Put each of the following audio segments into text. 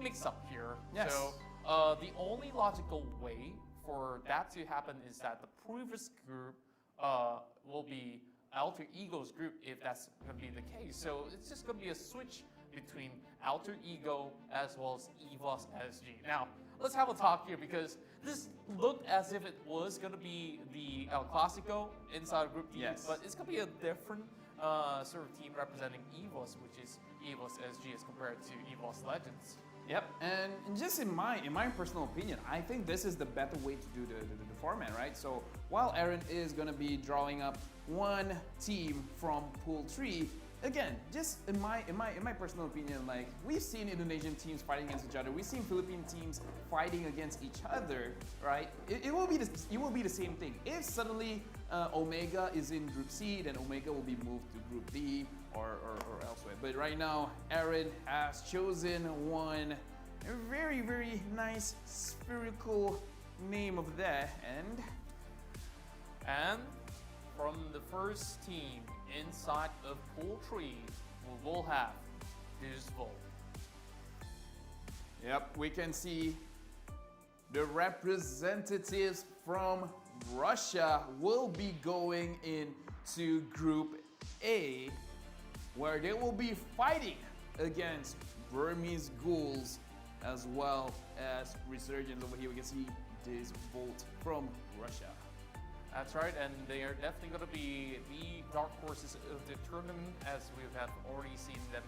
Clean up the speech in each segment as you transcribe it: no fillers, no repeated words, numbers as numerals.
mix-up here. Yes. So the only logical way for that to happen is that the previous group will be Alter Ego's group if that's going to be the case. So it's just going to be a switch between Alter Ego as well as EVOS SG. Now, let's have a talk here because this looked as if it was going to be the El Clasico inside Group D, Yes. but it's going to be a different sort of team representing EVOS, which is EVOS SG as compared to EVOS Legends. Yep, and just in my personal opinion, I think this is the better way to do the format, right? So while Aaron is gonna be drawing up one team from Pool 3, again, just in my personal opinion, like we've seen Indonesian teams fighting against each other, we've seen Philippine teams fighting against each other, right? It will be the same thing. If suddenly Omega is in Group C, then Omega will be moved to Group D or elsewhere. But right now, Aaron has chosen one very nice spherical name of that, And from the first team inside of Pool 3, we will have this vote. Yep, we can see the representatives from Russia will be going into Group A, where they will be fighting against Burmese Ghouls as well as Resurgence. Over here we can see this vote from Russia. That's right, and they are definitely going to be the dark horses of the tournament, as we have already seen them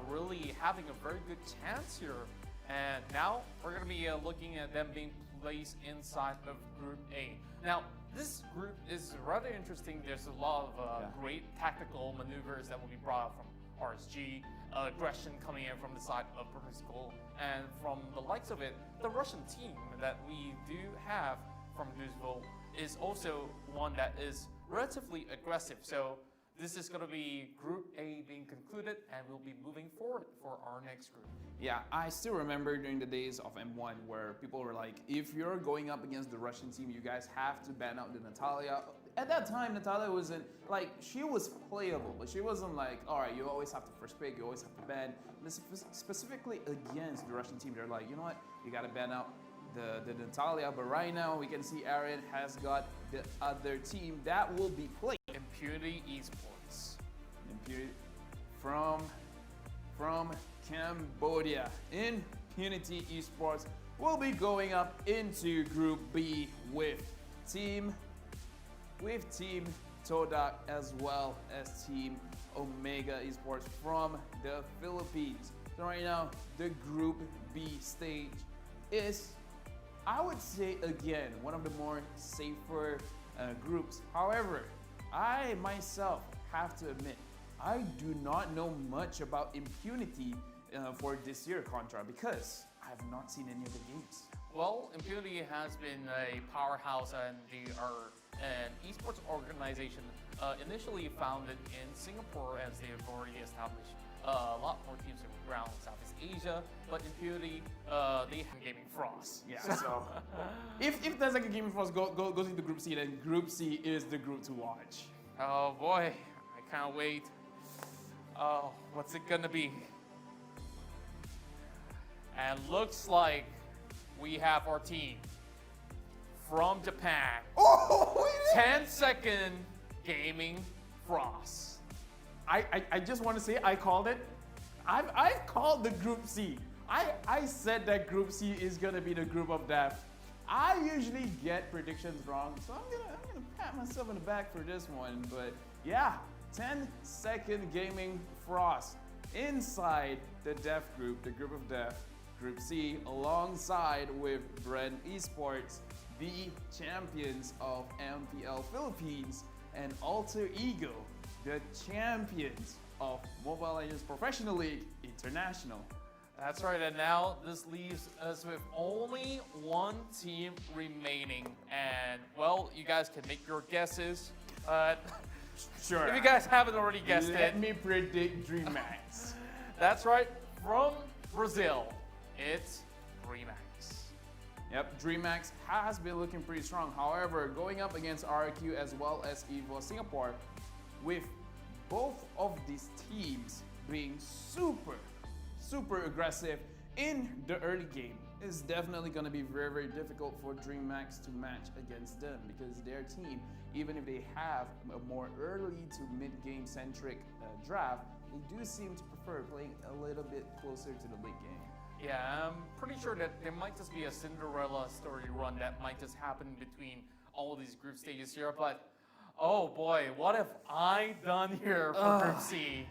really having a very good chance here. And now we're going to be looking at them being placed inside of Group A. Now, this group is rather interesting. There's a lot of great tactical maneuvers that will be brought up from RSG, aggression coming in from the side of Burmese Ghoul, and from the likes of it, the Russian team that we do have from Newsville is also one that is relatively aggressive. So this is going to be Group A being concluded, and we'll be moving forward for our next group. Yeah, I still remember during the days of M1 where people were like, if you're going up against the Russian team, you guys have to ban out the Natalia. At that time, Natalia wasn't, like, she was playable, but she wasn't like, all right, you always have to first pick, you always have to ban. Specifically against the Russian team, they're like, you know what, you gotta ban out the Natalia, but right now we can see Aaron has got the other team that will be played. Impunity Esports. Impunity from Cambodia. Impunity Esports will be going up into Group B with Team Todak as well as Team Omega Esports from the Philippines. So right now, the Group B stage is, I would say again, one of the more safer groups. However, I myself have to admit, I do not know much about Impunity for this year Contra because I have not seen any of the games. Well, Impunity has been a powerhouse, and they are an esports organization initially founded in Singapore, as they have already established a lot more teams around Southeast Asia. But Impunity, they have Gaming Frost. Yeah, so if there's like a Gaming Frost goes into Group C, then Group C is the group to watch. Oh boy, I can't wait. Oh, what's it gonna be? And looks like we have our team from Japan. Oh, 10-second Gaming Frost. I just want to say I called it. I've called the Group C. I said that Group C is gonna be the group of death. I usually get predictions wrong, so I'm gonna pat myself on the back for this one. But yeah, 10-second Gaming Frost inside the death group, the group of death, Group C, alongside with Brand Esports, the champions of MPL Philippines, and Alter Ego, the champions of Mobile Legends Professional League International. That's right, and now this leaves us with only one team remaining. And well, you guys can make your guesses. Sure. If you guys haven't already guessed Let me predict DreamHack. That's right, from Brazil, it's DreamHack. Yep, DreamHack has been looking pretty strong. However, going up against RQ as well as EVO Singapore, with both of these teams being super aggressive in the early game, it's definitely going to be very, very difficult for DreamHack to match against them because their team, even if they have a more early to mid-game centric draft, they do seem to prefer playing a little bit closer to the late game. Yeah, I'm pretty sure that there might just be a Cinderella story run that might just happen between all of these group stages here, but oh boy, what have I done here for Group C?